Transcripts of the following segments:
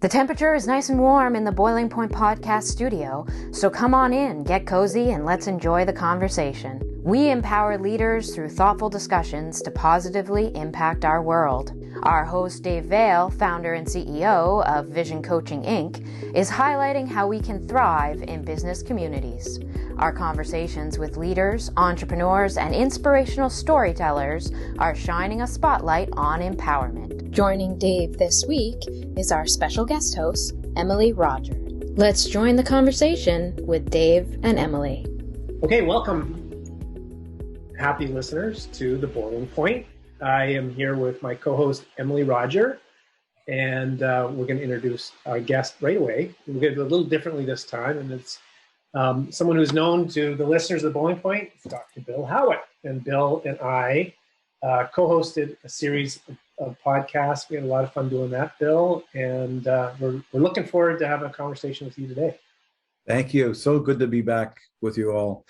The temperature is nice and warm in the Boiling Point podcast studio, so come on in, get cozy, and let's enjoy the conversation. We empower leaders through thoughtful discussions to positively impact our world. Our host, Dave Vale, founder and CEO of Vision Coaching, Inc., is highlighting how we can thrive in business communities. Our conversations with leaders, entrepreneurs, and inspirational storytellers are shining a spotlight on empowerment. Joining Dave this week is our special guest host, Emily Roger. Let's join the conversation with Dave and Emily. Okay, welcome, happy listeners, to The Boiling Point. I am here with my co-host, Emily Roger, and we're going to introduce our guest right away. We're going to do it a little differently this time, and it's someone who's known to the listeners of The Boiling Point, Dr. Bill Howatt. And Bill and I co-hosted a series of podcasts. We had a lot of fun doing that, Bill, and we're looking forward to having a conversation with you today. Thank you. So good to be back with you all.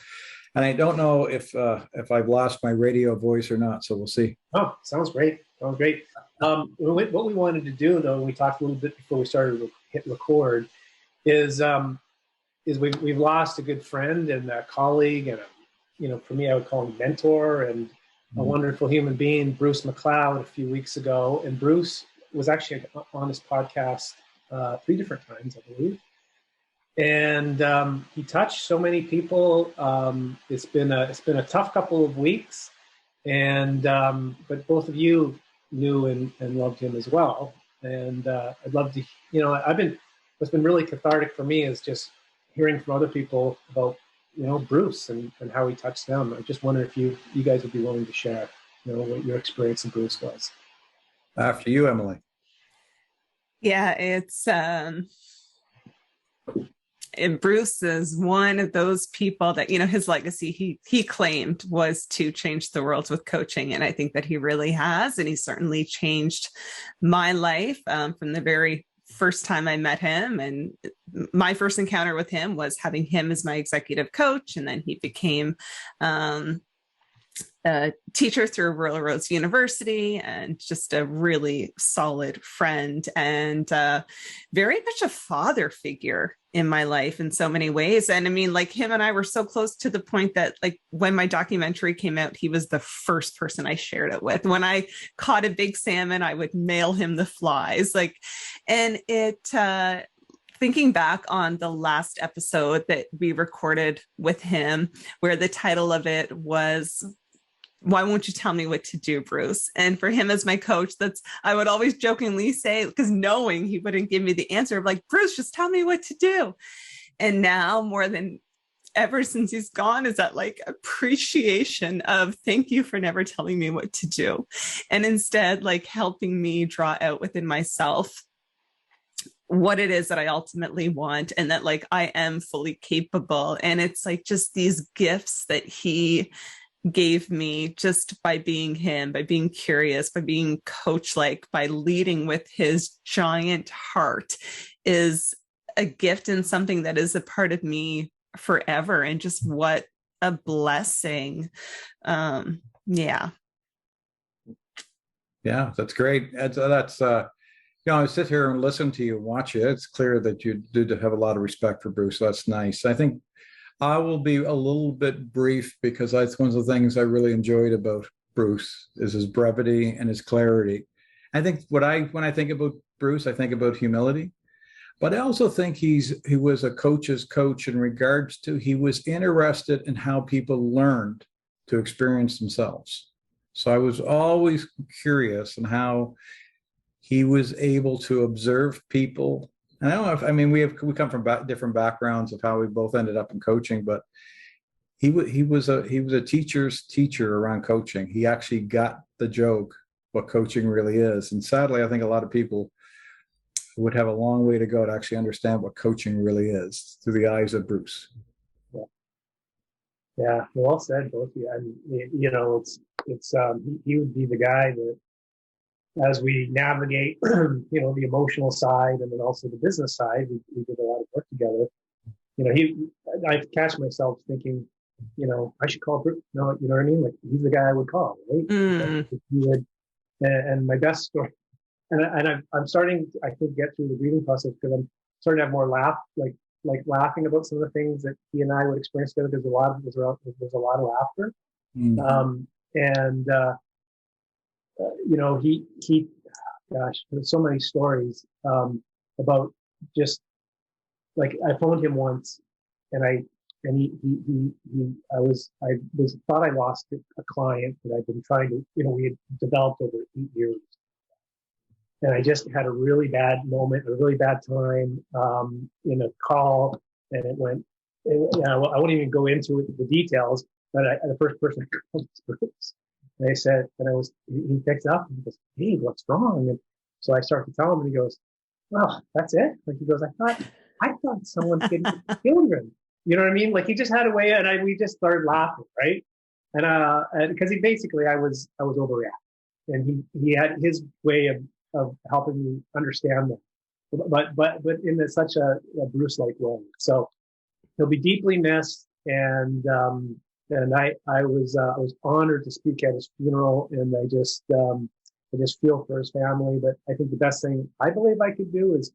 And I don't know if I've lost my radio voice or not, so we'll see. Oh, sounds great. Sounds great. What we wanted to do, though, and we talked a little bit before we started to hit record, is we've lost a good friend and a colleague, and for me, I would call him mentor and a wonderful human being, Bruce McLeod, a few weeks ago. And Bruce was actually on this podcast 3 different times, I believe. And he touched so many people. It's been a tough couple of weeks, and but both of you knew and loved him as well. And I'd love to, what's been really cathartic for me is just hearing from other people about Bruce and how he touched them. I just wonder if you guys would be willing to share, what your experience of Bruce was. After you, Emily. Yeah, it's Bruce is one of those people that, his legacy he claimed was to change the world with coaching. And I think that he really has. And he certainly changed my life from the very first time I met him. And my first encounter with him was having him as my executive coach. And then he became a teacher through Royal Roads University, and just a really solid friend, and very much a father figure in my life in so many ways. And I mean, him and I were so close to the point that when my documentary came out, he was the first person I shared it with. When I caught a big salmon, I would mail him the flies. And it, thinking back on the last episode that we recorded with him, where the title of it was, "Why won't you tell me what to do, Bruce?" And for him as my coach, I would always jokingly say, because knowing he wouldn't give me the answer of Bruce, just tell me what to do. And now more than ever since he's gone is that appreciation of thank you for never telling me what to do. And instead helping me draw out within myself what it is that I ultimately want, and that I am fully capable. And it's just these gifts that he gave me just by being him, by being curious, by being coach-like, by leading with his giant heart, is a gift and something that is a part of me forever. And just what a blessing. Yeah, that's great. That's I sit here and listen to you, watch you. It's clear that you do have a lot of respect for Bruce. That's nice. I think I will be a little bit brief, because that's one of the things I really enjoyed about Bruce is his brevity and his clarity. I think when I think about Bruce, I think about humility, but I also think he was a coach's coach in regards to he was interested in how people learned to experience themselves. So I was always curious in how he was able to observe people. And I don't know if, we come from different backgrounds of how we both ended up in coaching, but he was a teacher's teacher around coaching. He actually got the joke, what coaching really is. And sadly, I think a lot of people would have a long way to go to actually understand what coaching really is through the eyes of Bruce. Yeah, well said, both of you. I mean, he would be the guy that, as we navigate, the emotional side and then also the business side, we did a lot of work together. I catch myself thinking, I should call Bruce. No, he's the guy I would call, right? He would, and my best story I'm starting, I think, get through the grieving process because I'm starting to have more like laughing about some of the things that he and I would experience together. There's a lot of laughter, and gosh, there's so many stories about just like I phoned him once, and I thought I lost a client that I'd been trying to, we had developed over 8 years. And I just had a really bad moment, a really bad time in a call, and I won't even go into the details, but the first person I called was Bruce. And I said, he picks up and he goes, "Hey, what's wrong?" And so I start to tell him, and he goes, "Oh, that's it?" Like he goes, I thought someone kidnapped children. You know what I mean? Like he just had a way, and we just started laughing, right? And because he basically, I was overreacting, and he had his way of helping me understand that, but in such a Bruce-like way. So he'll be deeply missed, and I was honored to speak at his funeral, and I just feel for his family. But I think the best thing I believe I could do is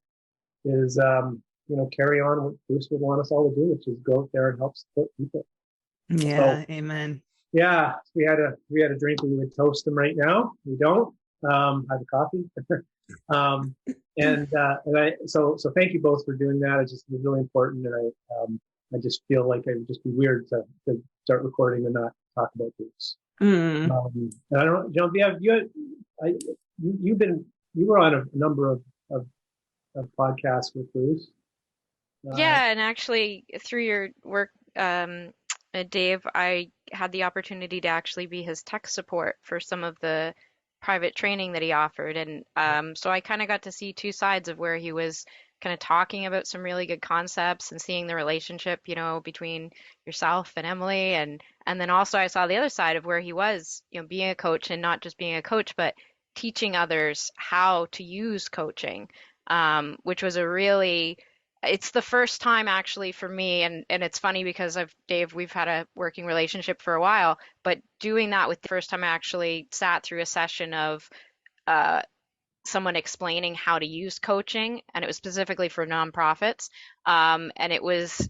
carry on what Bruce would want us all to do, which is go out there and help support people. Yeah, so, amen. Yeah, we had a drink. We would toast them right now. We don't have a coffee. So thank you both for doing that. It just was really important, and I just feel like it would just be weird to start recording and not talk about Bruce. And I don't know, John, you were on a number of podcasts with Bruce. Yeah, and actually through your work, Dave, I had the opportunity to actually be his tech support for some of the private training that he offered. And so I kind of got to see two sides of where he was kind of talking about some really good concepts and seeing the relationship, between yourself and Emily. And then also I saw the other side of where he was, being a coach, and not just being a coach, but teaching others how to use coaching, which was it's the first time actually for me, and it's funny because we've had a working relationship for a while, but doing that with the first time I actually sat through a session of someone explaining how to use coaching, and it was specifically for nonprofits, and it was,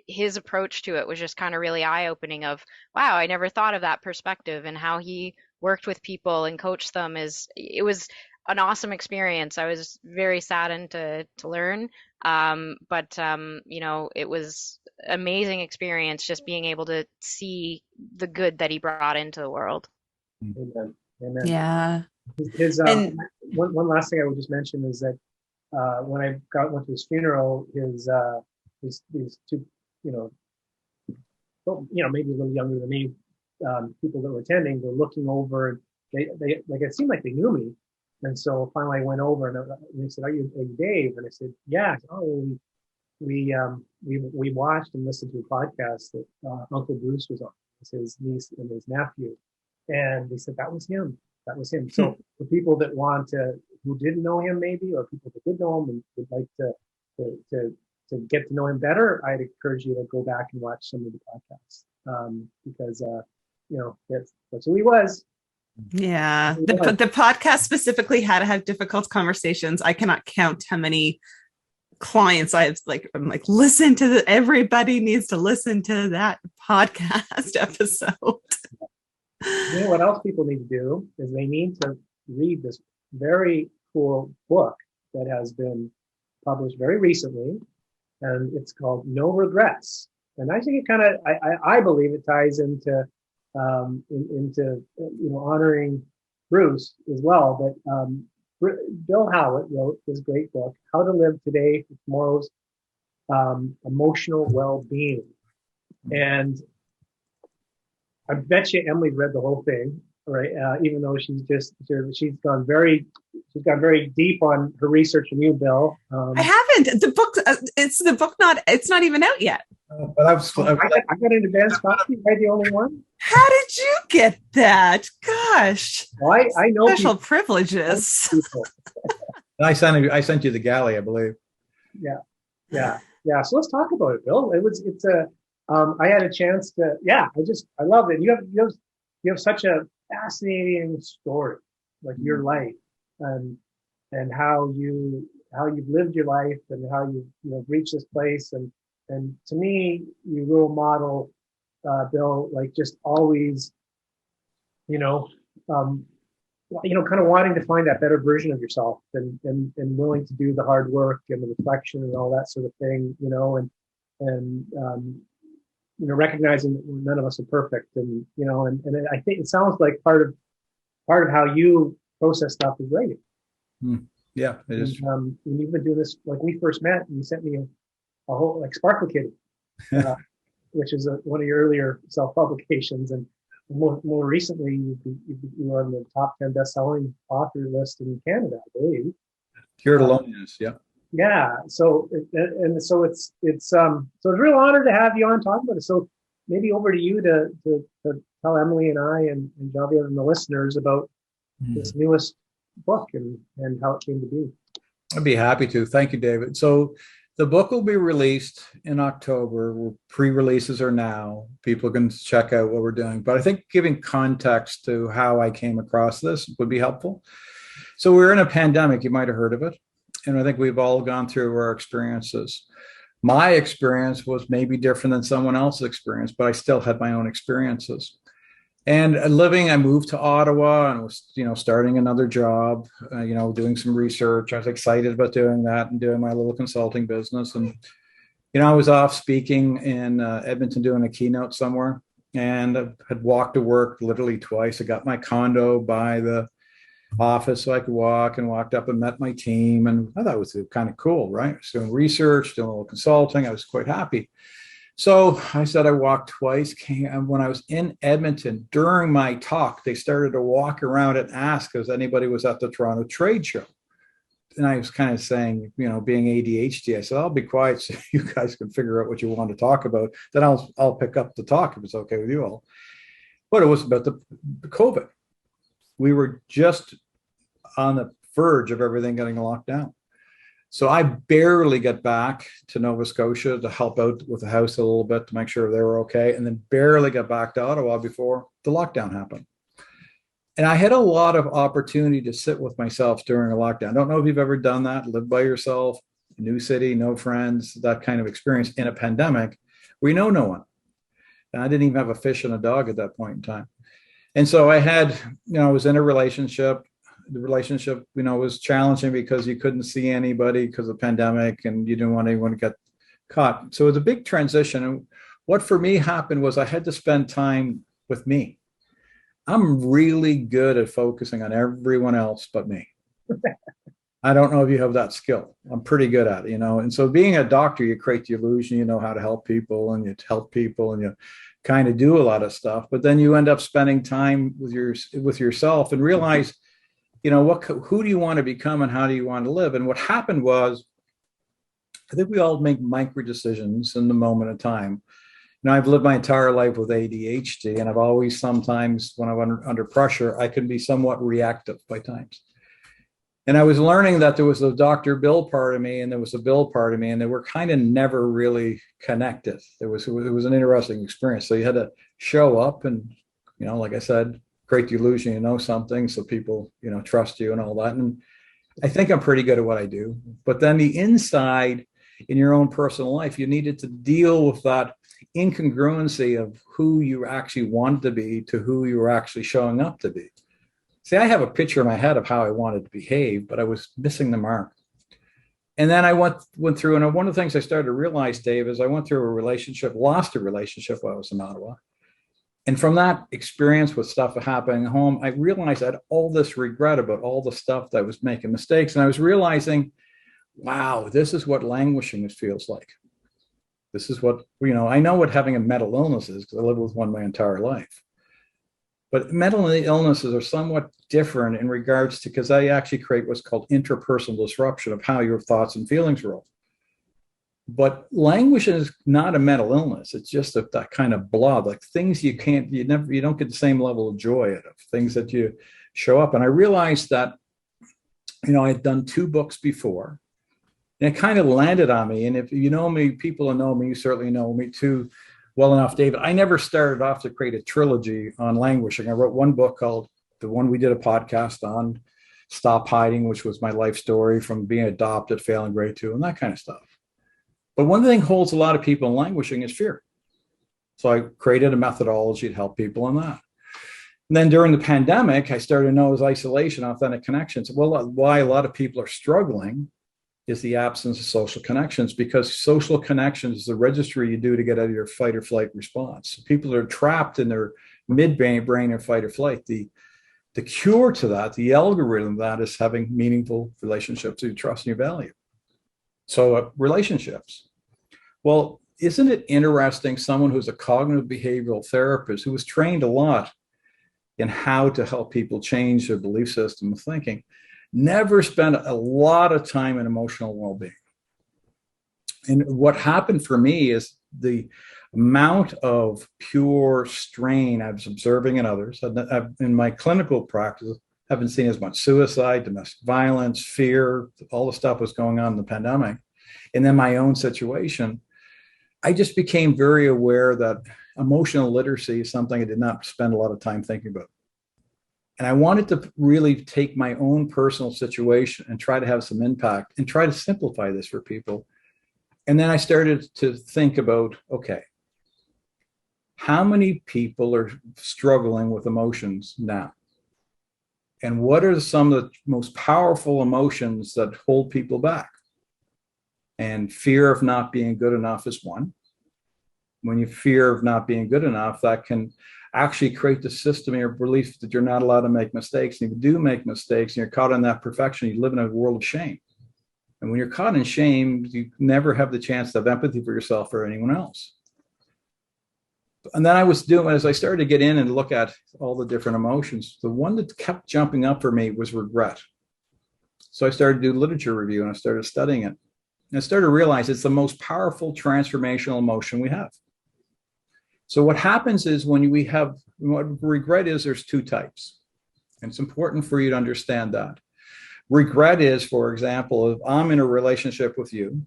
his approach to it was just kind of really eye-opening of, wow, I never thought of that perspective, and how he worked with people and coached them. It was an awesome experience. I was very saddened to learn. It was amazing experience just being able to see the good that he brought into the world. Amen. Yeah. One last thing I would just mention is that when I went to his funeral, his two, maybe a little younger than me, people that were attending were looking over. They like, it seemed like they knew me. And so finally I went over and they said, are you Dave? And I said, yeah. Oh, we watched and listened to a podcast that Uncle Bruce was on. It's his niece and his nephew. And they said, that was him. So for people that who didn't know him maybe, or people that did know him and would like to get to know him better, I'd encourage you to go back and watch some of the podcasts. Because that's who he was. Yeah, the podcast specifically had to have difficult conversations. I cannot count how many clients I'm like, everybody needs to listen to that podcast episode. You know what else people need to do is they need to read this very cool book that has been published very recently, and it's called No Regrets. And I think it I believe it ties into honoring Bruce as well. But Bill Howatt wrote this great book, How to Live Today for Tomorrow's Emotional Well-Being. And I bet you Emily's read the whole thing, right? Even though she's gone very deep on her research from you, Bill. I haven't. The book, it's not even out yet. But I got an advanced copy. Am I the only one? How did you get that? Gosh. Well, I know special privileges. I sent you the galley, I believe. Yeah. So let's talk about it, Bill. I had a chance to. I love it. You have such a fascinating story, like your life, and how you've lived your life and how you've reached this place. And to me, you role model, Bill, like just always, you know, um, kind of wanting to find that better version of yourself and willing to do the hard work and the reflection and all that sort of thing, and recognizing that none of us are perfect, and I think it sounds like part of how you process stuff is writing. Yeah, it is. And you've been doing this, like we first met, and you sent me a whole like Sparkle Kitty, which is one of your earlier self-publications, and more recently you were on the top 10 best-selling author list in Canada, I believe. Cure to Loneliness, yeah. Yeah, so it's a real honor to have you on talking about it. So maybe over to you to tell Emily and I and Javier and the listeners about this newest book and how it came to be. I'd be happy to. Thank you, David. So the book will be released in October. Pre-releases are now. People can check out what we're doing. But I think giving context to how I came across this would be helpful. So we're in a pandemic. You might have heard of it. And I think we've all gone through our experiences. My experience was maybe different than someone else's experience, but I still had my own experiences. And I moved to Ottawa and was, starting another job, doing some research. I was excited about doing that and doing my little consulting business. And, I was off speaking in Edmonton doing a keynote somewhere, and I had walked to work literally twice. I got my condo by the office so I could walked up and met my team. And I thought it was kind of cool, right? I was doing research, doing a little consulting. I was quite happy. So I said I walked twice. When I was in Edmonton during my talk, they started to walk around and ask if anybody was at the Toronto Trade Show. And I was kind of saying, being ADHD, I said, I'll be quiet so you guys can figure out what you want to talk about. Then I'll pick up the talk if it's okay with you all. But it was about the COVID. We were just on the verge of everything getting locked down. So I barely got back to Nova Scotia to help out with the house a little bit to make sure they were okay, and then barely got back to Ottawa before the lockdown happened. And I had a lot of opportunity to sit with myself during a lockdown. I don't know if you've ever done that, live by yourself, new city, no friends, that kind of experience in a pandemic. We know no one. And I didn't even have a fish and a dog at that point in time. And so I had, I was in a relationship. The relationship, was challenging because you couldn't see anybody because of the pandemic and you didn't want anyone to get caught. So it was a big transition. And what for me happened was I had to spend time with me. I'm really good at focusing on everyone else but me. I don't know if you have that skill. I'm pretty good at it, And so being a doctor, you create the illusion you know how to help people and you help people and you kind of do a lot of stuff. But then you end up spending time with yourself and realize, who do you want to become and how do you want to live? And what happened was, I think we all make micro decisions in the moment of time. I've lived my entire life with ADHD, and I've always sometimes, when I'm under pressure, I can be somewhat reactive by times. And I was learning that there was a Dr. Bill part of me and there was a Bill part of me, and they were kind of never really connected. It was an interesting experience. So you had to show up and, like I said, create the illusion you know something so people, trust you and all that. And I think I'm pretty good at what I do. But then the inside in your own personal life, you needed to deal with that incongruency of who you actually wanted to be to who you were actually showing up to be. See, I have a picture in my head of how I wanted to behave, but I was missing the mark. And then I went through, and one of the things I started to realize, Dave, is I went through lost a relationship while I was in Ottawa. And from that experience with stuff happening at home, I realized I had all this regret about all the stuff that I was making mistakes. And I was realizing, wow, this is what languishing feels like. This is what, I know what having a mental illness is because I lived with one my entire life. But mental illnesses are somewhat different in regards to, because they actually create what's called interpersonal disruption of how your thoughts and feelings roll. But languishing is not a mental illness. It's just that kind of blob, like things you don't get the same level of joy out of, things that you show up. And I realized that, I had done 2 books before, and it kind of landed on me. And if you know me, people who know me, you certainly know me too well enough, David. I never started off to create a trilogy on languishing. I wrote one book called, the one we did a podcast on, Stop Hiding, which was my life story from being adopted, failing grade 2, and that kind of stuff. But one thing holds a lot of people in languishing is fear. So I created a methodology to help people in that. And then during the pandemic, I started to notice isolation, authentic connections. Well, why a lot of people are struggling is the absence of social connections, because social connections is the registry you do to get out of your fight or flight response. So people are trapped in their midbrain or fight or flight. The cure to that, the algorithm of that, is having meaningful relationships you trust and you value. So relationships. Well, isn't it interesting, someone who's a cognitive behavioral therapist who was trained a lot in how to help people change their belief system of thinking, never spent a lot of time in emotional well-being. And what happened for me is the amount of pure strain I was observing in others. In my clinical practice, I haven't seen as much suicide, domestic violence, fear, all the stuff was going on in the pandemic. And then my own situation, I just became very aware that emotional literacy is something I did not spend a lot of time thinking about. And I wanted to really take my own personal situation and try to have some impact and try to simplify this for people. And then I started to think about, okay, how many people are struggling with emotions now? And what are some of the most powerful emotions that hold people back? And fear of not being good enough is one. When you fear of not being good enough, that can actually create the system in your belief that you're not allowed to make mistakes. And if you do make mistakes and you're caught in that perfection, you live in a world of shame. And when you're caught in shame, you never have the chance to have empathy for yourself or anyone else. And then as I started to get in and look at all the different emotions, the one that kept jumping up for me was regret. So I started to do literature review and I started studying it. And I started to realize it's the most powerful transformational emotion we have. So what happens is what regret is, there's two types. And it's important for you to understand that. Regret is, for example, if I'm in a relationship with you,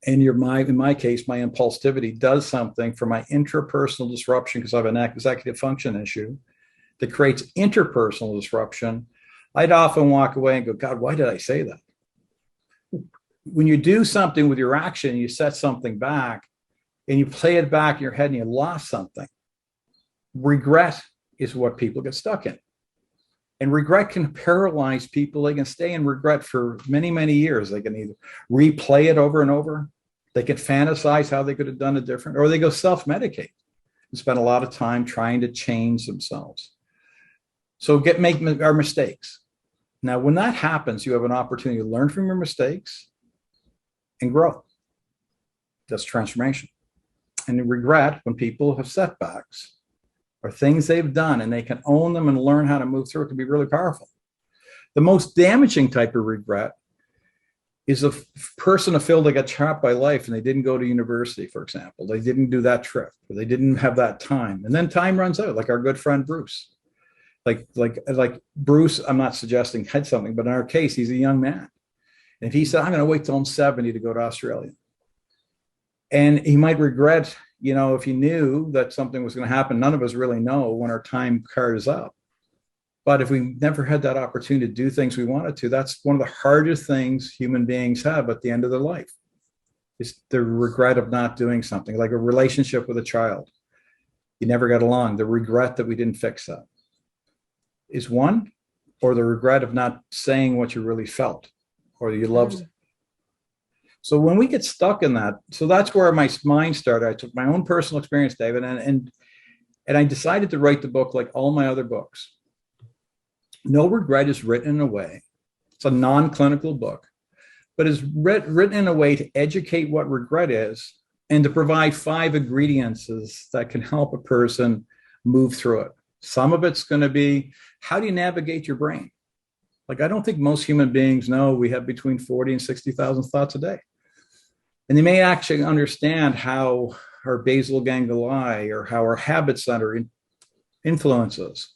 and in my case, my impulsivity does something for my intrapersonal disruption because I have an executive function issue that creates interpersonal disruption, I'd often walk away and go, God, why did I say that? When you do something with your action, you set something back and you play it back in your head and you lost something. Regret is what people get stuck in. And regret can paralyze people. They can stay in regret for many, many years. They can either replay it over and over. They can fantasize how they could have done it different, or they go self-medicate and spend a lot of time trying to change themselves. So make our mistakes. Now, when that happens, you have an opportunity to learn from your mistakes and grow. That's transformation. And regret, when people have setbacks or things they've done and they can own them and learn how to move through it, can be really powerful. The most damaging type of regret is a person who feel they got trapped by life and they didn't go to university, for example. They didn't do that trip, or they didn't have that time. And then time runs out, like our good friend Bruce. Like Bruce, I'm not suggesting had something, but in our case, he's a young man. And if he said, I'm going to wait till I'm 70 to go to Australia. And he might regret, if he knew that something was going to happen. None of us really know when our time card is up. But if we never had that opportunity to do things we wanted to, that's one of the hardest things human beings have at the end of their life. It's the regret of not doing something, like a relationship with a child. You never got along. The regret that we didn't fix that is one, or the regret of not saying what you really felt or you loved. So when we get stuck in that, so that's where my mind started. I took my own personal experience, David, and I decided to write the book like all my other books. No Regret is written in a way, it's a non-clinical book, but is written in a way to educate what regret is and to provide 5 ingredients that can help a person move through it. Some of it's going to be, how do you navigate your brain? Like, I don't think most human beings know we have between 40 and 60,000 thoughts a day. And they may actually understand how our basal ganglia or how our habit center influences.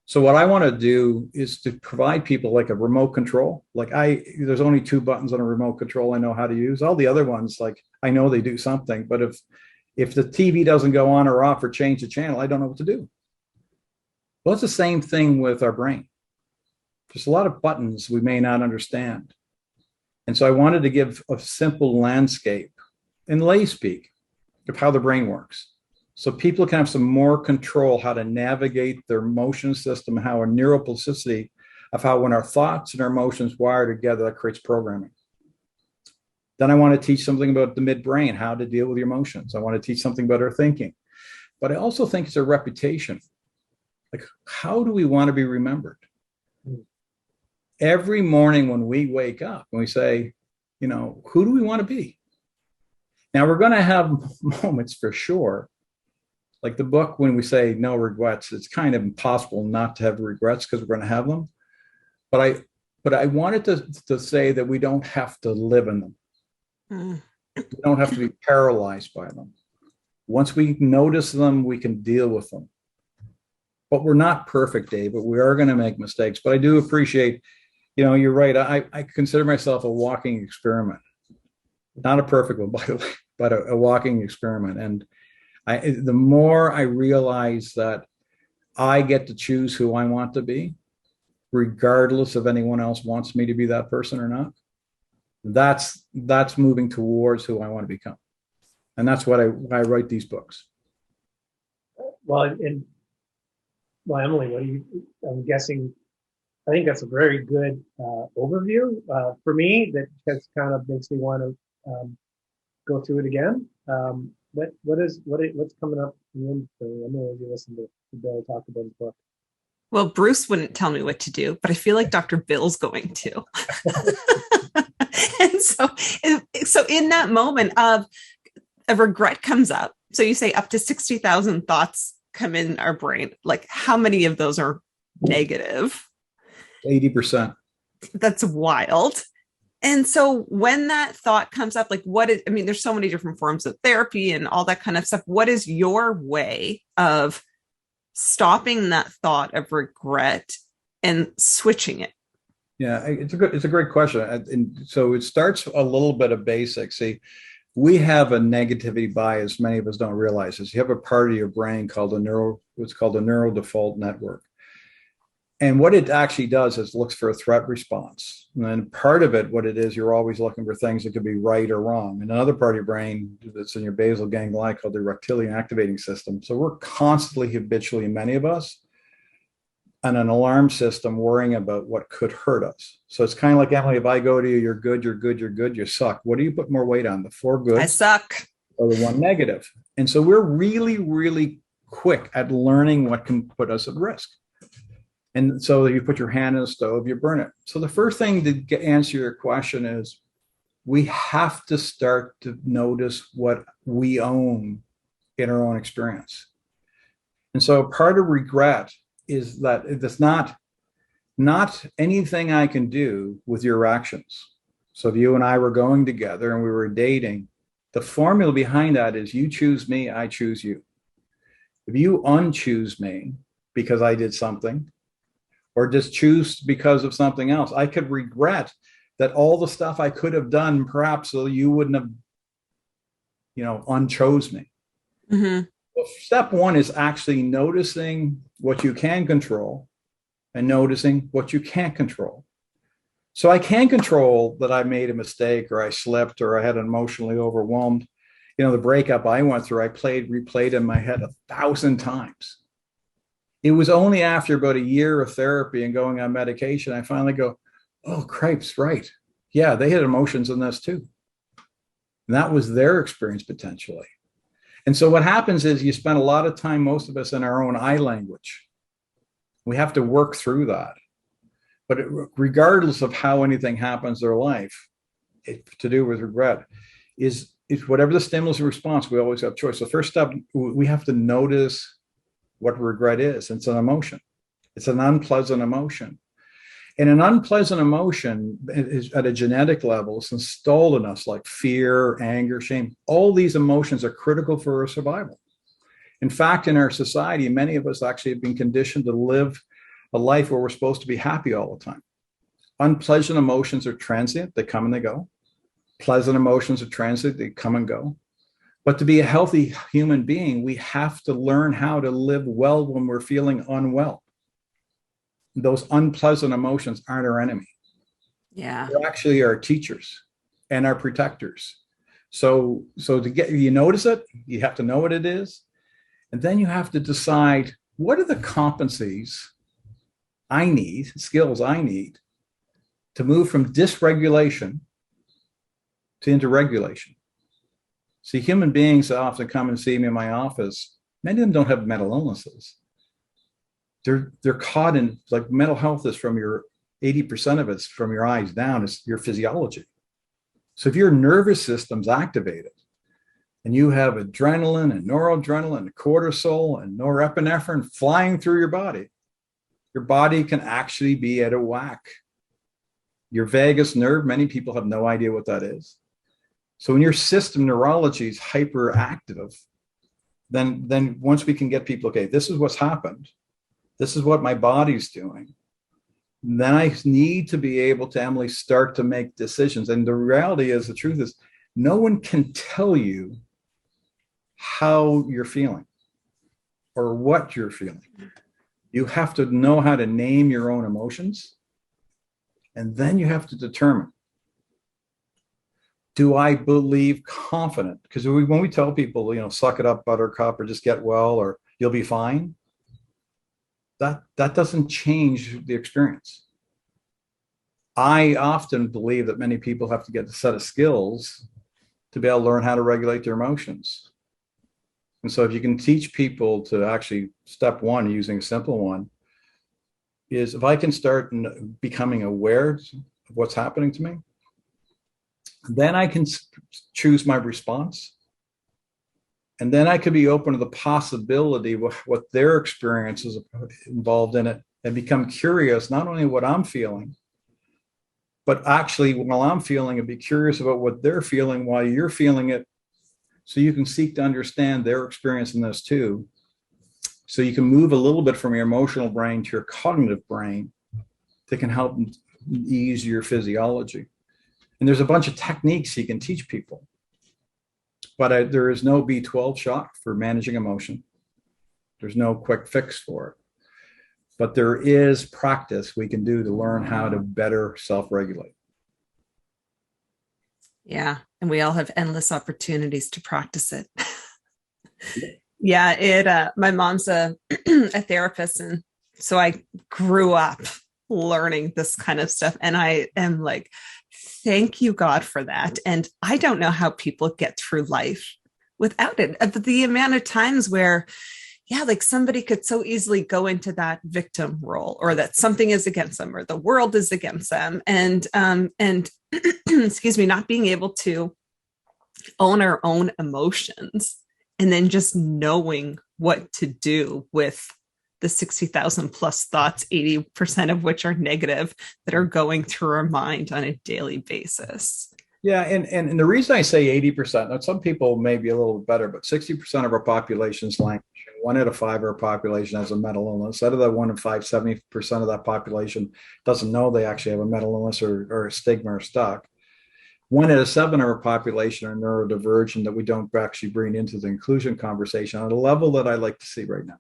So what I want to do is to provide people like a remote control. There's only 2 buttons on a remote control I know how to use. All the other ones, I know they do something, but if the TV doesn't go on or off or change the channel, I don't know what to do. Well, it's the same thing with our brain. there's a lot of buttons we may not understand. And so I wanted to give a simple landscape in lay speak of how the brain works. So people can have some more control how to navigate their emotion system, how a neuroplasticity of how when our thoughts and our emotions wire together, that creates programming. Then I want to teach something about the midbrain, how to deal with your emotions. I want to teach something about our thinking. But I also think it's a reputation. Like, how do we want to be remembered? Every morning when we wake up and we say, who do we want to be? Now, we're going to have moments for sure. Like the book, when we say no regrets, it's kind of impossible not to have regrets because we're going to have them. But I wanted to say that we don't have to live in them. We don't have to be paralyzed by them. Once we notice them, we can deal with them. But we're not perfect, Dave, but we are going to make mistakes. But I do appreciate, you're right. I consider myself a walking experiment. Not a perfect one, by the way, but a walking experiment. And the more I realize that I get to choose who I want to be, regardless of anyone else wants me to be that person or not, that's moving towards who I want to become. And that's what I write these books. Well, Emily, I'm guessing, I think that's a very good overview for me that just kind of makes me want to go through it again. What's coming up in the end for Emily as you listen to Bill talk about his book? Well, Bruce wouldn't tell me what to do, but I feel like Dr. Bill's going to. And so in that moment of a regret comes up. So you say up to 60,000 thoughts come in our brain. Like, how many of those are negative? 80%. That's wild. And so when that thought comes up, like there's so many different forms of therapy and all that kind of stuff. What is your way of stopping that thought of regret and switching it? Yeah, it's a great question. And so it starts a little bit of basics. See, we have a negativity bias. Many of us don't realize this. You have a part of your brain called what's called a neural default network. And what it actually does is looks for a threat response. And then part of it, what it is, you're always looking for things that could be right or wrong. And another part of your brain that's in your basal ganglia called the Reptilian activating system. So we're constantly, habitually, many of us, on an alarm system worrying about what could hurt us. So it's kind of like, Emily, if I go to you, you're good, you're good, you're good, you suck. What do you put more weight on, the 4 good? I suck. Or the 1 negative? And so we're really, really quick at learning what can put us at risk. And so you put your hand in the stove, you burn it. So the first thing to answer your question is we have to start to notice what we own in our own experience. And so part of regret is that it's not anything I can do with your actions. So if you and I were going together and we were dating, the formula behind that is you choose me, I choose you. If you unchoose me because I did something, or just choose because of something else, I could regret that all the stuff I could have done, perhaps so you wouldn't have, unchose me. Mm-hmm. Well, step 1 is actually noticing what you can control and noticing what you can't control. So I can control that I made a mistake or I slipped or I had emotionally overwhelmed. The breakup I went through, I replayed in my head 1,000 times. It was only after about a year of therapy and going on medication, I finally go, oh, cripes, right. Yeah, they had emotions in this too. And that was their experience potentially. And so what happens is you spend a lot of time, most of us, in our own I language. We have to work through that. But regardless of how anything happens in their life, to do with regret, is whatever the stimulus or response, we always have choice. So first step, we have to notice what regret is. It's an emotion. It's an unpleasant emotion. And an unpleasant emotion is at a genetic level. It's installed in us like fear, anger, shame. All these emotions are critical for our survival. In fact, in our society, many of us actually have been conditioned to live a life where we're supposed to be happy all the time. Unpleasant emotions are transient. They come and they go. Pleasant emotions are transient. They come and go. But to be a healthy human being, we have to learn how to live well when we're feeling unwell. those unpleasant emotions aren't our enemy. Yeah. They're actually our teachers and our protectors. So to get, you notice it, you have to know what it is. And then you have to decide, what are the competencies I need, skills I need to move from dysregulation to into regulation. See, human beings that often come and see me in my office, many of them don't have mental illnesses. They're caught in, like, mental health is from your 80% of it's from your eyes down, is your physiology. So if your nervous system's activated and you have adrenaline and noradrenaline and cortisol and norepinephrine flying through your body can actually be at a whack. Your vagus nerve, many people have no idea what that is. So when your system neurology is hyperactive, then once we can get people, okay, this is what's happened, this is what my body's doing, then I need to be able to, Emily, start to make decisions. And the reality is, the truth is, no one can tell you how you're feeling or what you're feeling. You have to know how to name your own emotions. And then you have to determine, do I believe confident? Because when we tell people, suck it up, buttercup, or just get well, or you'll be fine, that doesn't change the experience. I often believe that many people have to get a set of skills to be able to learn how to regulate their emotions. And so if you can teach people to actually, step one, using a simple one, is if I can start becoming aware of what's happening to me, then I can choose my response. And then I could be open to the possibility of what their experience is involved in it, and become curious, not only what I'm feeling, but actually while I'm feeling it, be curious about what they're feeling while you're feeling it. So you can seek to understand their experience in this too. So you can move a little bit from your emotional brain to your cognitive brain that can help ease your physiology. And there's a bunch of techniques you can teach people. But there is no B12 shot for managing emotion. There's no quick fix for it. But there is practice we can do to learn how to better self-regulate. Yeah. And we all have endless opportunities to practice it. Yeah. My mom's a therapist. And so I grew up learning this kind of stuff. And I am like, thank you, God, for that. And I don't know how people get through life without it. The amount of times where, like somebody could so easily go into that victim role, or that something is against them, or the world is against them. And excuse me, not being able to own our own emotions, and then just knowing what to do with the 60,000 plus thoughts, 80% of which are negative, that are going through our mind on a daily basis. Yeah, and the reason I say 80%, now some people may be a little bit better, but 60% of our population is languishing. 1 out of 5 of our population has a mental illness. Out of that 1 in 5, 70% of that population doesn't know they actually have a mental illness or a stigma or stuck. 1 out of 7 of our population are neurodivergent, that we don't actually bring into the inclusion conversation on a level that I like to see right now.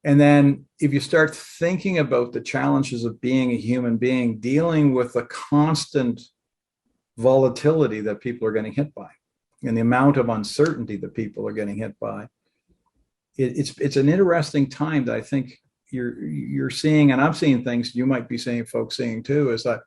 And then if you start thinking about the challenges of being a human being, dealing with the constant volatility that people are getting hit by, and the amount of uncertainty that people are getting hit by, it's an interesting time that I think you're seeing, and I'm seeing things you might be seeing, folks seeing too, is that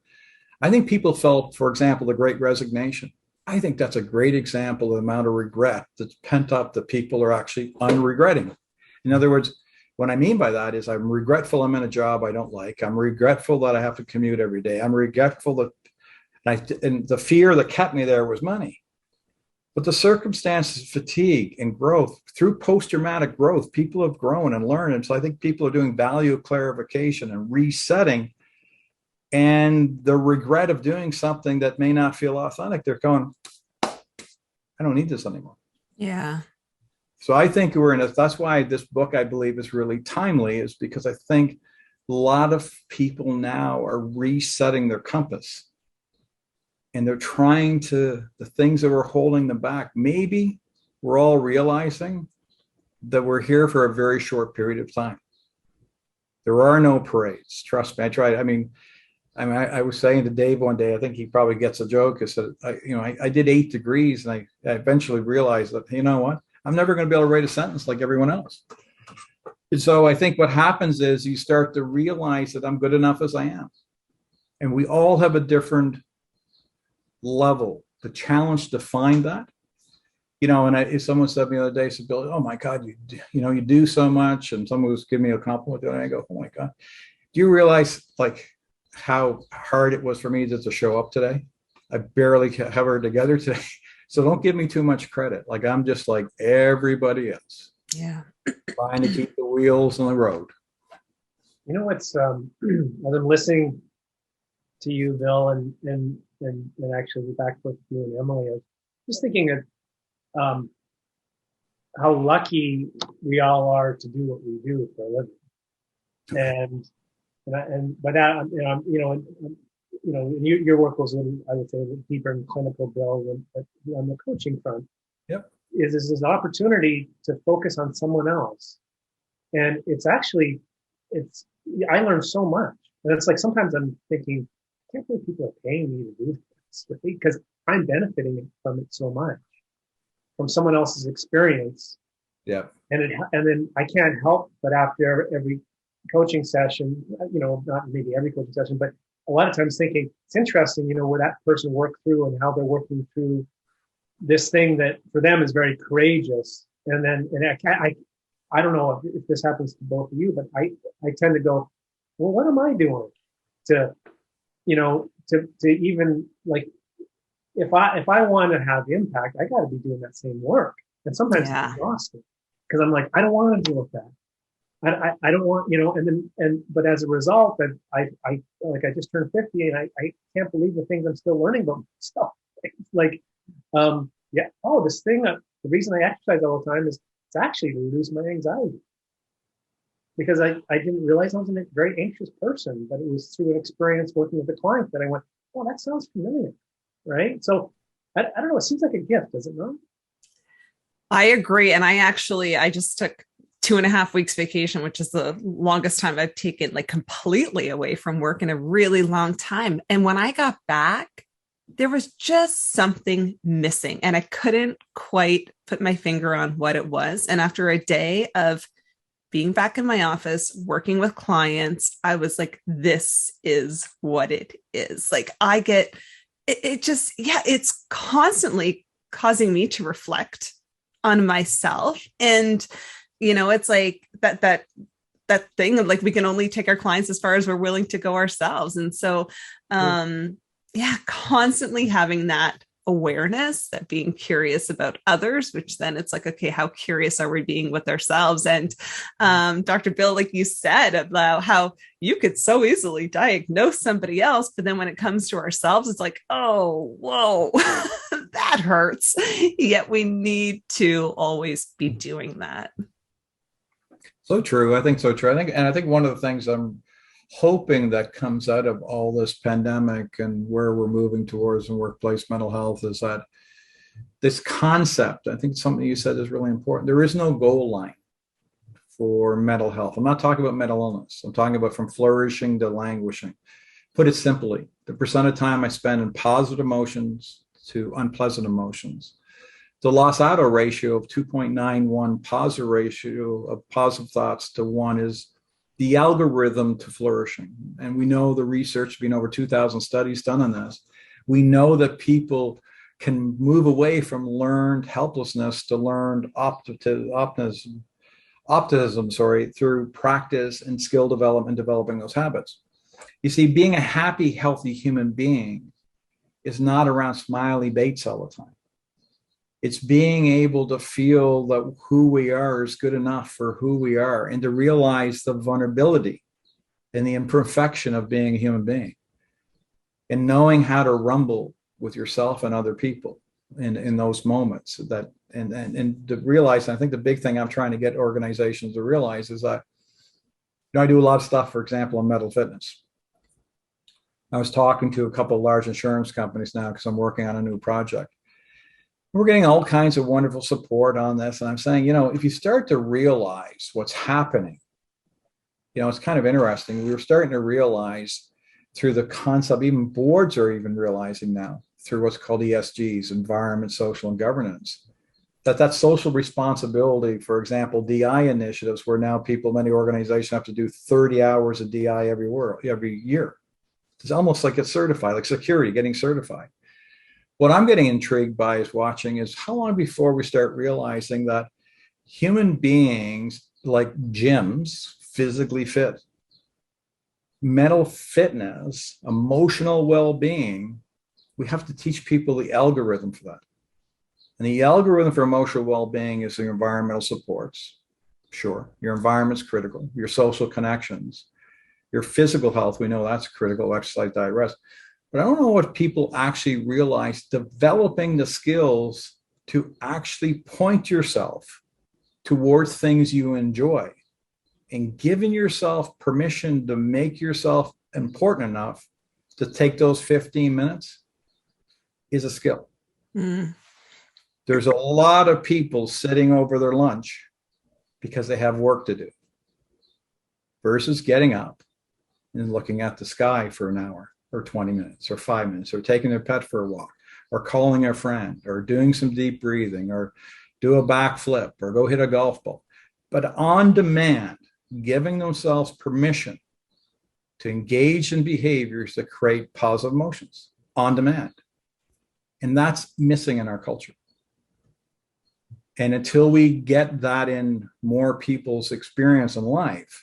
I think people felt, for example, the Great Resignation. I think that's a great example of the amount of regret that's pent up that people are actually unregretting. In other words, what I mean by that is, I'm regretful I'm in a job I don't like. I'm regretful that I have to commute every day. I'm regretful that, and the fear that kept me there was money. But the circumstances, fatigue, and growth, through post-traumatic growth, people have grown and learned. And so I think people are doing value clarification and resetting. And the regret of doing something that may not feel authentic, they're going, I don't need this anymore. Yeah. So I think that's why this book, I believe, is really timely, is because I think a lot of people now are resetting their compass. And they're trying the things that were holding them back. Maybe we're all realizing that we're here for a very short period of time. There are no parades. Trust me. I tried. I was saying to Dave one day, I think he probably gets a joke. I said, I did 8 degrees, and I eventually realized that, you know what? I'm never going to be able to write a sentence like everyone else. And so I think what happens is you start to realize that I'm good enough as I am. And we all have a different level. The challenge to find that, and someone said to me the other day, said, Bill, oh my God, you do so much. And someone was giving me a compliment, and I go, oh my God, do you realize like how hard it was for me to show up today? I barely have her together today. So don't give me too much credit. Like I'm just like everybody else. Yeah. Trying to keep the wheels on the road. You know what's as I'm listening to you, Bill, and actually back with you and Emily, I was just thinking of how lucky we all are to do what we do for a living. Your work goes in, I would say, deeper in clinical, Bill, but on the coaching front. Yep. Is an opportunity to focus on someone else. And I learned so much. And it's like sometimes I'm thinking, I can't believe people are paying me to do this because I'm benefiting from it so much, from someone else's experience. Yeah. And then I can't help but after every coaching session, not maybe every coaching session, but a lot of times thinking it's interesting, where that person worked through and how they're working through this thing that for them is very courageous. And I don't know if this happens to both of you, but I tend to go, well, what am I doing to even like, if I want to have impact, I got to be doing that same work. And sometimes it's exhausting because I'm like, I don't want to deal with that. I don't want, but as a result, that I just turned 50 and I can't believe the things I'm still learning about myself. It's like, this thing, the reason I exercise all the time is it's actually to reduce my anxiety. Because I didn't realize I was a very anxious person, but it was through an experience working with a client that I went, oh, that sounds familiar, right? So I don't know, it seems like a gift, does it not? I agree. And I just took 2.5 weeks vacation, which is the longest time I've taken like completely away from work in a really long time. And when I got back, there was just something missing and I couldn't quite put my finger on what it was. And after a day of being back in my office, working with clients, I was like, this is what it is. Like I get it just, it's constantly causing me to reflect on myself. And, it's like that thing of like, we can only take our clients as far as we're willing to go ourselves. And so, constantly having that awareness, that being curious about others, which then it's like, okay, how curious are we being with ourselves? And Dr. Bill, like you said about how you could so easily diagnose somebody else, but then when it comes to ourselves, it's like, oh, whoa, that hurts. Yet we need to always be doing that. So true. I think so true. I think one of the things I'm hoping that comes out of all this pandemic and where we're moving towards in workplace mental health is that this concept, I think something you said is really important. There is no goal line for mental health. I'm not talking about mental illness. I'm talking about from flourishing to languishing. Put it simply, the percent of time I spend in positive emotions to unpleasant emotions. The loss-auto ratio of 2.91 positive ratio of positive thoughts to 1 is the algorithm to flourishing. And we know the research, been over 2,000 studies done on this. We know that people can move away from learned helplessness to learned optimism, through practice and skill development, developing those habits. You see, being a happy, healthy human being is not around smiley Bates all the time. It's being able to feel that who we are is good enough for who we are and to realize the vulnerability and the imperfection of being a human being and knowing how to rumble with yourself and other people in those moments that and to realize, and I think the big thing I'm trying to get organizations to realize is that I do a lot of stuff, for example, in mental fitness. I was talking to a couple of large insurance companies now because I'm working on a new project. We're getting all kinds of wonderful support on this. And I'm saying, if you start to realize what's happening it's kind of interesting. We were starting to realize through the concept, even boards are even realizing now through what's called ESGs, environment, social, and governance, that social responsibility, for example, DI initiatives, where now many organizations have to do 30 hours of DI every year. It's almost like it's certified, like security, getting certified. What I'm getting intrigued by is how long before we start realizing that human beings, like gyms, physically fit, mental fitness, emotional well-being, we have to teach people the algorithm for that. And the algorithm for emotional well-being is the environmental supports. Sure, your environment's critical, your social connections, your physical health, we know that's critical, exercise, diet, rest. But I don't know what people actually realize, developing the skills to actually point yourself towards things you enjoy and giving yourself permission to make yourself important enough to take those 15 minutes is a skill. Mm. There's a lot of people sitting over their lunch because they have work to do versus getting up and looking at the sky for an hour or 20 minutes or 5 minutes, or taking their pet for a walk, or calling a friend, or doing some deep breathing, or do a backflip, or go hit a golf ball. But on demand, giving themselves permission to engage in behaviors that create positive emotions on demand. And that's missing in our culture. And until we get that in more people's experience in life,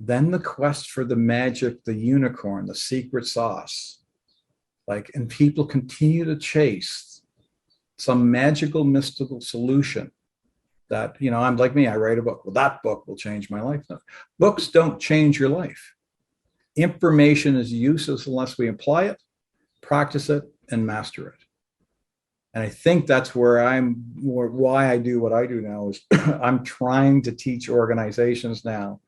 then the quest for the magic, the unicorn, the secret sauce, and people continue to chase some magical, mystical solution that, I'm like me, I write a book. Well, that book will change my life. No. Books don't change your life. Information is useless unless we apply it, practice it, and master it. And I think that's why I do what I do now is I'm trying to teach organizations now.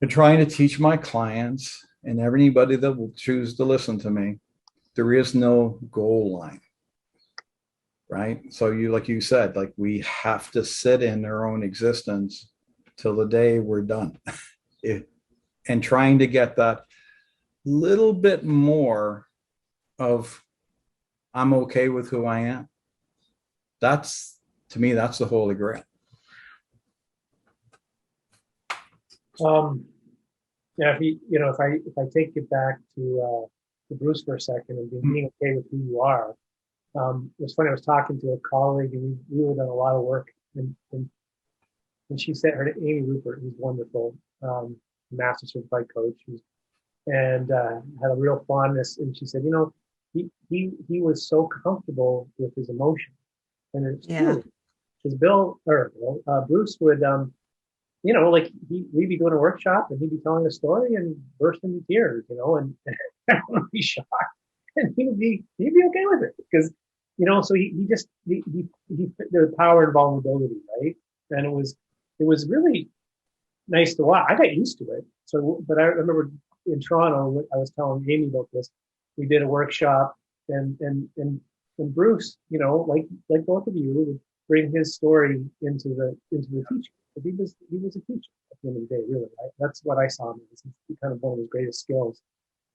I'm trying to teach my clients and everybody that will choose to listen to me, there is no goal line, right? So like you said, we have to sit in their own existence till the day we're done. And trying to get that little bit more of, I'm okay with who I am. To me, that's the Holy Grail. If I take it back to Bruce for a second and being okay with who you are, it was funny. I was talking to a colleague, and we were done a lot of work, and she said, her name Amy Rupert, who's wonderful, master certified coach, and had a real fondness. And she said, he was so comfortable with his emotions, and it's true, because Bruce would. We'd be doing a workshop and he'd be telling a story and burst into tears, and I would be shocked, and he'd be okay with it because, so he the power and vulnerability, right? And it was really nice to watch. I got used to it. So, but I remember in Toronto, I was telling Amy about this. We did a workshop, and Bruce, like both of you, would bring his story into the teaching. He was a teacher at the end of the day, really. Right? That's what I saw him as. He's kind of one of his greatest skills.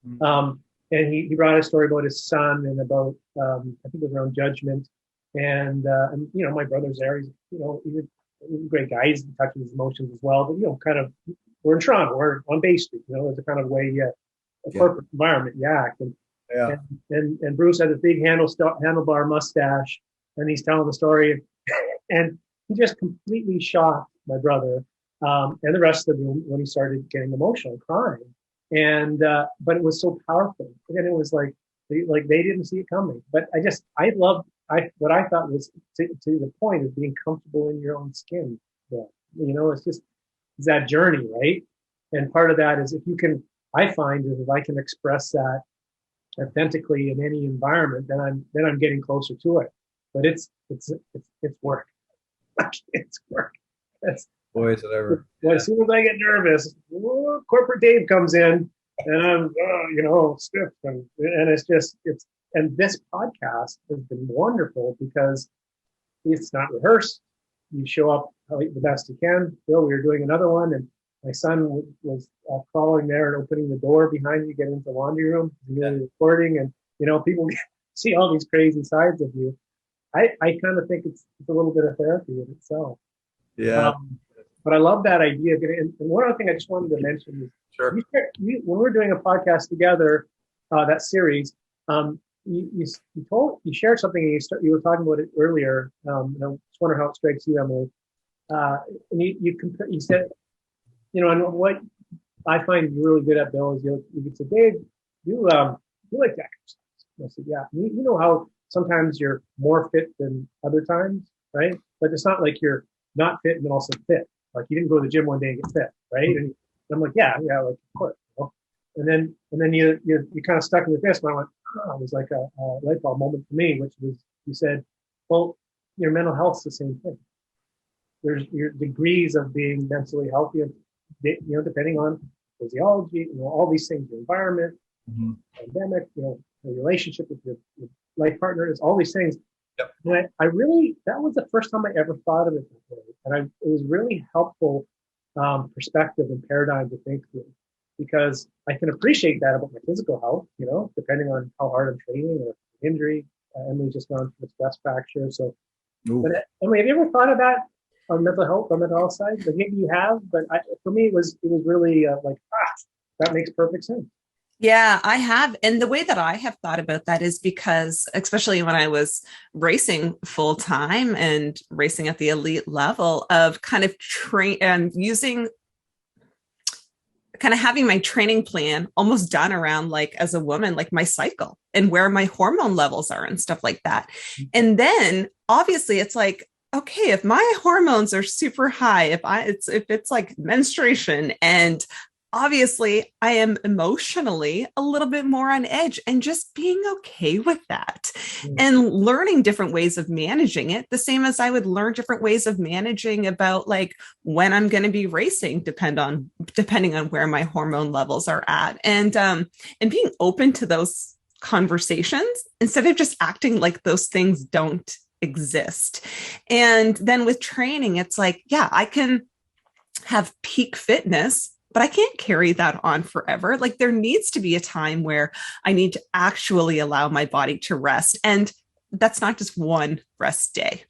Mm-hmm. And he brought a story about his son and about I think it was around judgment. And my brother's there. He's he's a great guy. He's touching his emotions as well. But kind of, we're in Toronto. We're on Bay Street. It's a kind of way a corporate environment you act. And Bruce had a big handlebar mustache, and he's telling the story, and he just completely shocked my brother and the rest of the room when he started getting emotional, crying. And but it was so powerful. And it was like they didn't see it coming. But what I thought was to the point of being comfortable in your own skin. It's that journey, right? And part of that is I find that if I can express that authentically in any environment, then I'm getting closer to it. But it's work. It's work. Boy, is it ever. As soon as I get nervous, corporate Dave comes in, and I'm stiff, and and this podcast has been wonderful because it's not rehearsed. You show up the best you can. Bill, we were doing another one, and my son was crawling there and opening the door behind you, getting into the laundry room, really recording, and people see all these crazy sides of you. I kind of think it's a little bit of therapy in itself. Yeah. But I love that idea. And one other thing I just wanted to mention is, Sure. when we were doing a podcast together, that series, you shared something, and you were talking about it earlier. And I just wonder how it strikes you, Emily. And you said, and what I find you really good at, Bill, is you said, Dave, you like to exercise. And I said, yeah. You know how sometimes you're more fit than other times, right? But it's not like you're not fit and then also fit. Like you didn't go to the gym one day and get fit, right? And I'm like, yeah, like of course. And then you kind of stuck with this, and I went, oh, it was like a light bulb moment for me, which was, you said, well, your mental health's the same thing. There's your degrees of being mentally healthy, depending on physiology, all these things, your environment, pandemic, the relationship with your life partner, is all these things. Yep. And I really, that was the first time I ever thought of it that way. And it was really helpful perspective and paradigm to think through, because I can appreciate that about my physical health, depending on how hard I'm training or injury. Emily's just gone through a stress fracture. So, but Emily, have you ever thought of that on mental health side? Like maybe you have, but for me, it was really that makes perfect sense. Yeah, I have. And the way that I have thought about that is because, especially when I was racing full time and racing at the elite level, of kind of train and having my training plan almost done around, like, as a woman, like my cycle and where my hormone levels are and stuff like that. And then obviously it's like, okay, if my hormones are super high, if it's like menstruation, and obviously I am emotionally a little bit more on edge, and just being okay with that and learning different ways of managing it, the same as I would learn different ways of managing about, like, when I'm going to be racing, depending on where my hormone levels are at, and being open to those conversations instead of just acting like those things don't exist. And then with training, it's like, yeah, I can have peak fitness, but I can't carry that on forever. Like, there needs to be a time where I need to actually allow my body to rest. And that's not just one rest day.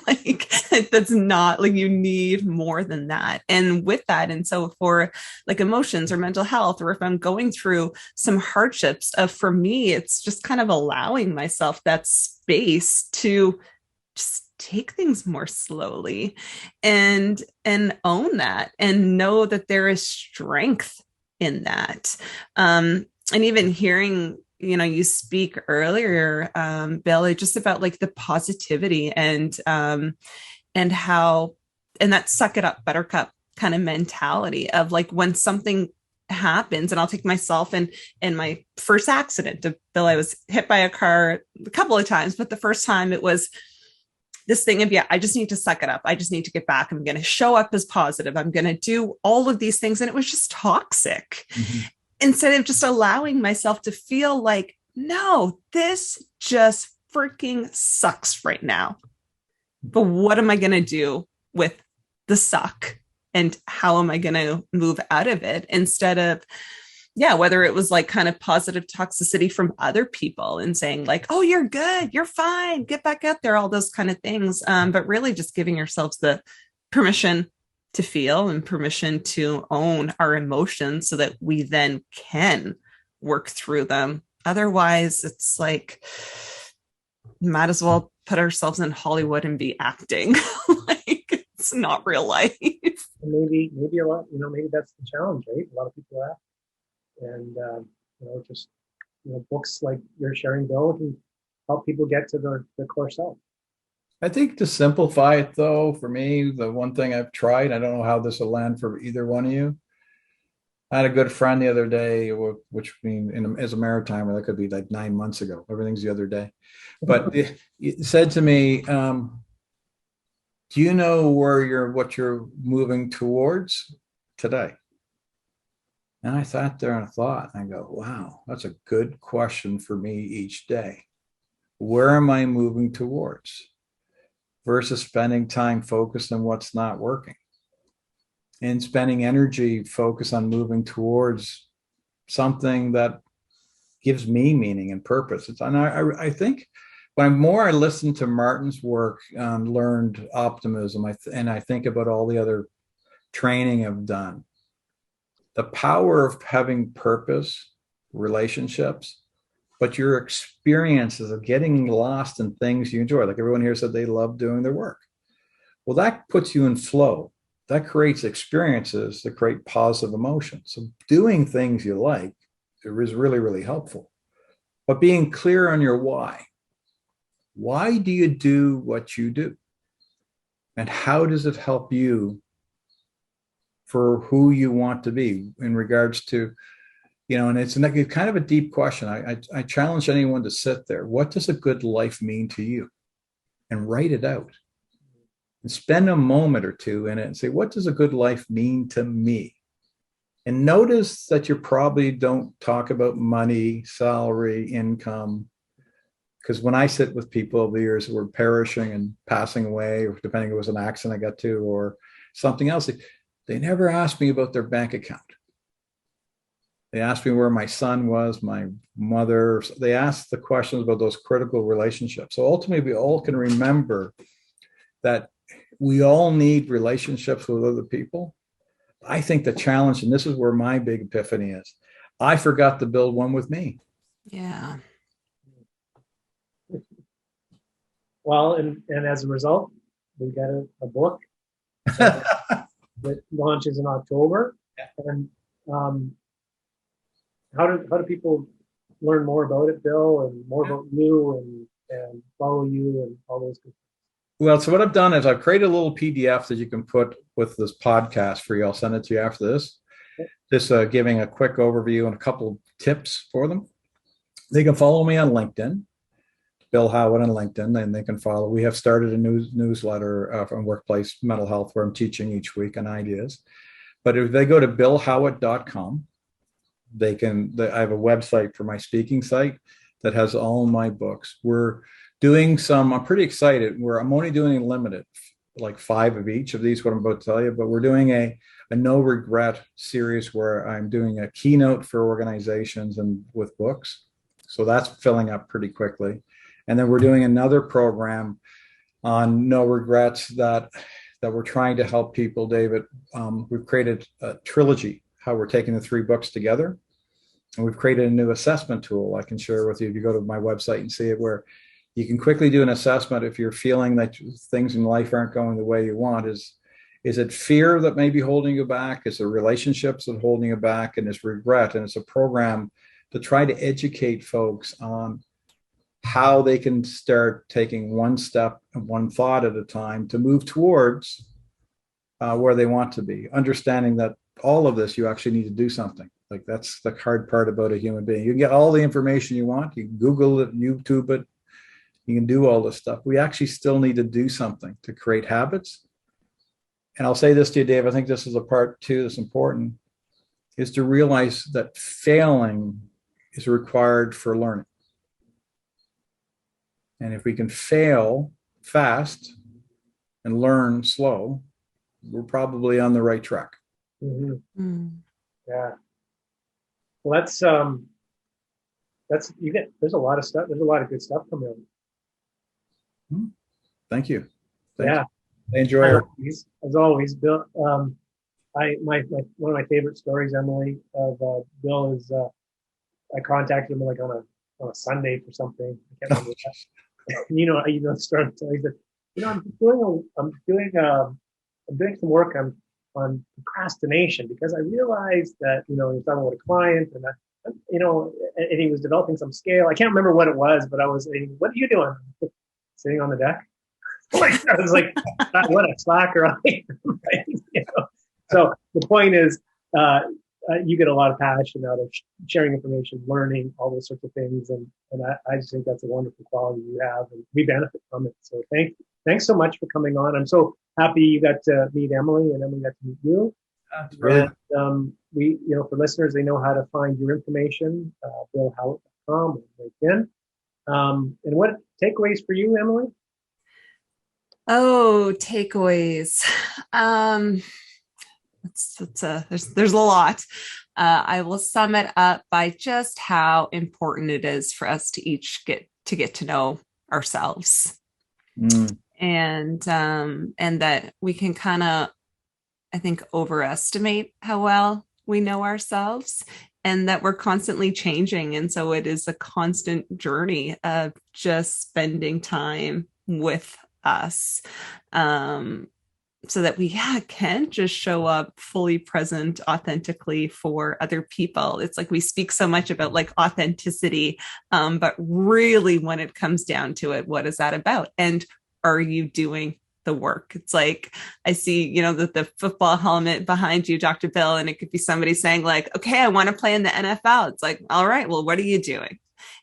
Like, that's not, like, you need more than that. And with that, and so for, like, emotions or mental health, or if I'm going through some hardships, for me, it's just kind of allowing myself that space to just take things more slowly and own that, and know that there is strength in that. And even hearing, you speak earlier, Bill, just about, like, the positivity and how, and that suck it up, buttercup kind of mentality of, like, when something happens, and I'll take myself in my first accident, Bill, I was hit by a car a couple of times, but the first time it was this thing of, I just need to suck it up. I just need to get back. I'm going to show up as positive. I'm going to do all of these things. And it was just toxic. Instead of just allowing myself to feel like, no, this just freaking sucks right now. But what am I going to do with the suck? And how am I going to move out of it? Instead of, whether it was, like, kind of positive toxicity from other people and saying, like, oh, you're good, you're fine, get back out there, all those kind of things. But really just giving yourselves the permission to feel and permission to own our emotions so that we then can work through them. Otherwise, it's like, might as well put ourselves in Hollywood and be acting. Like, it's not real life. Maybe a lot, maybe that's the challenge, right? A lot of people are. And, just, books like you're sharing, Bill, can help people get to their core self. I think to simplify it, though, for me, the one thing I've tried, I don't know how this will land for either one of you. I had a good friend the other day, which as a maritimer, that could be like 9 months ago. Everything's the other day. But it said to me, do you know what you're moving towards today? And I sat there and thought, and I go, wow, that's a good question for me each day. Where am I moving towards versus spending time focused on what's not working? and spending energy focus on moving towards something that gives me meaning and purpose. And I think when I listened to Martin's work and learned optimism, and I think about all the other training I've done, the power of having purpose, relationships, but your experiences of getting lost in things you enjoy. Like everyone here said they love doing their work. Well, that puts you in flow. That creates experiences that create positive emotions. So doing things you like is really, really helpful. But being clear on your why. Why do you do what you do? And how does it help you for who you want to be in regards to, and it's kind of a deep question. I challenge anyone to sit there. What does a good life mean to you? And write it out. And spend a moment or two in it and say, what does a good life mean to me? And notice that you probably don't talk about money, salary, income. Because when I sit with people over the years who are perishing and passing away, or depending if it was an accident I got to or something else, they never ask me about their bank account. They asked me where my son was, my mother. They asked the questions about those critical relationships. So ultimately, we all can remember that we all need relationships with other people. I think the challenge, and this is where my big epiphany is, I forgot to build one with me. Yeah. Well, and as a result, we got a book that launches in October. And how do people learn more about it, Bill, and more about you and follow you and all those good things? Well, so what I've done is I've created a little PDF that you can put with this podcast for you. I'll send it to you after this. Just giving a quick overview and a couple of tips for them. They can follow me on LinkedIn, Bill Howatt on LinkedIn, and they can follow. We have started a newsletter on workplace mental health where I'm teaching each week on ideas. But if they go to billhowatt.com, I have a website for my speaking site that has all my books. We're doing I'm pretty excited. I'm only doing limited, like 5 of each of these, what I'm about to tell you, but we're doing a no regret series where I'm doing a keynote for organizations and with books. So that's filling up pretty quickly. And then we're doing another program on no regrets that we're trying to help people, David. We've created a trilogy, how we're taking the 3 books together. And we've created a new assessment tool I can share with you if you go to my website and see it, where you can quickly do an assessment if you're feeling that things in life aren't going the way you want. Is it fear that may be holding you back? Is it relationships that are holding you back? And it's regret. And it's a program to try to educate folks on how they can start taking one step and one thought at a time to move towards where they want to be. Understanding that all of this, you actually need to do something. Like that's the hard part about a human being. You can get all the information you want. You can Google it, YouTube it. You can do all this stuff. We actually still need to do something to create habits. And I'll say this to you, Dave, I think this is a part too that's important, is to realize that failing is required for learning. And if we can fail fast and learn slow, we're probably on the right track. Mm-hmm. Mm. Yeah. Well, there's a lot of stuff. There's a lot of good stuff coming out. Thank you. Yeah. I enjoy it. As always, Bill. One of my favorite stories, Emily, of Bill is I contacted him like on a Sunday for something. I can't remember that. The story. He said, I'm doing some work on procrastination because I realized that he was talking with a client and and he was developing some scale. I can't remember what it was, but I was saying, "What are you doing?" Sitting on the deck. I was like, "What a slacker I am!" Right? So the point is, you get a lot of passion out of sharing information, learning all those sorts of things, and I just think that's a wonderful quality you have, and we benefit from it. So thanks so much for coming on. I'm so happy you got to meet Emily, and Emily got to meet you. Really? And we, for listeners, they know how to find your information, billhowatt.com or LinkedIn. And what takeaways for you, Emily? Oh, takeaways. there's a lot. I will sum it up by just how important it is for us to each get to know ourselves, and that we can kind of, I think, overestimate how well we know ourselves, and that we're constantly changing. And so it is a constant journey of just spending time with us, so that we can just show up fully present authentically for other people. It's like we speak so much about like authenticity, but really when it comes down to it, what is that about? And are you doing the work? It's like, I see, the football helmet behind you, Dr. Bill, and it could be somebody saying like, okay, I want to play in the NFL. It's like, all right, well, what are you doing?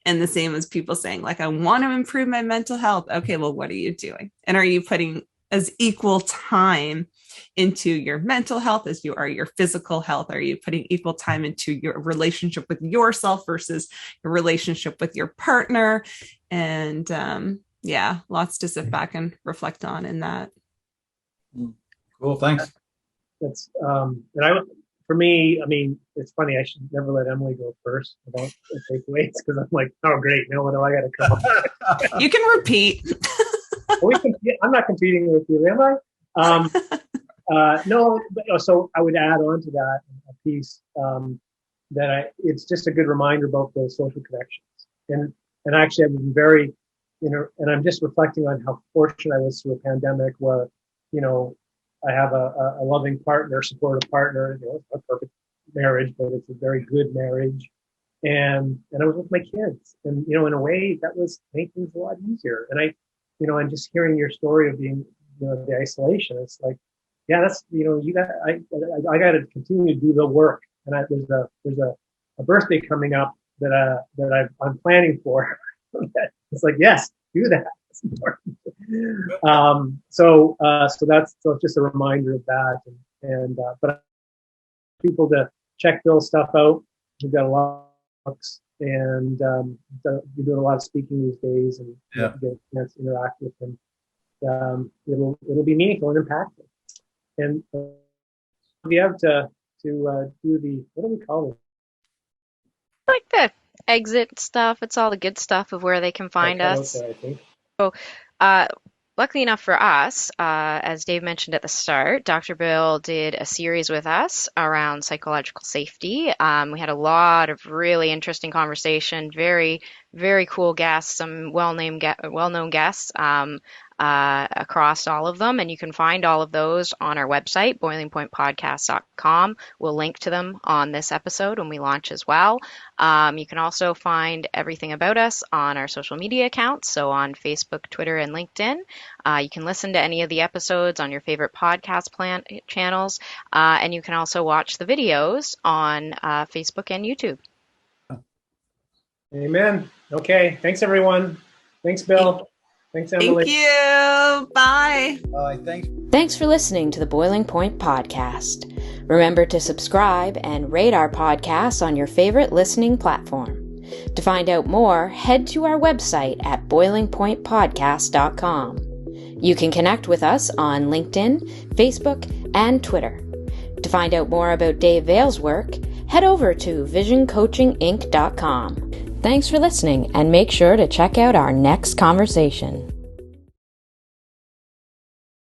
And the same as people saying like, I want to improve my mental health. Okay, well, what are you doing? And are you putting as equal time into your mental health as you are your physical health? Are you putting equal time into your relationship with yourself versus your relationship with your partner? And lots to sit back and reflect on in that. Cool, thanks. That's for me, I mean, it's funny, I should never let Emily go first about the takeaways, because I'm like, oh great, now what do I got to come up with? You can repeat. I'm not competing with you, am I? No, so I would add on to that a piece it's just a good reminder about those social connections. And actually, I've been very, and I'm just reflecting on how fortunate I was through a pandemic where, I have a loving partner, supportive partner. It's not a perfect marriage, but it's a very good marriage. And I was with my kids, and in a way that made things a lot easier. And and just hearing your story of being, the isolation, it's like, yeah, that's, I got to continue to do the work. And there's a birthday coming up that I'm planning for. It's like, yes, do that. It's important. So it's just a reminder of that. But people to check Bill's stuff out. We've got a lot of books, and you're doing a lot of speaking these days, and you get a chance to interact with them. It'll be meaningful and impactful. And we have to do the, what do we call it? Like the exit stuff. It's all the good stuff of where they can find us. I think. So, luckily enough for us, as Dave mentioned at the start, Dr. Bill did a series with us around psychological safety. We had a lot of really interesting conversation, very, very cool guests, some well-known guests across all of them. And you can find all of those on our website, boilingpointpodcast.com. We'll link to them on this episode when we launch as well. You can also find everything about us on our social media accounts, so on Facebook, Twitter, and LinkedIn. You can listen to any of the episodes on your favorite podcast channels, and you can also watch the videos on Facebook and YouTube. Amen. Okay. Thanks, everyone. Thanks, Bill. Thanks, Emily. Thank you. Bye. Bye. Thanks. Thanks for listening to the Boiling Point Podcast. Remember to subscribe and rate our podcasts on your favorite listening platform. To find out more, head to our website at boilingpointpodcast.com. You can connect with us on LinkedIn, Facebook, and Twitter. To find out more about Dave Vale's work, head over to visioncoachinginc.com. Thanks for listening, and make sure to check out our next conversation.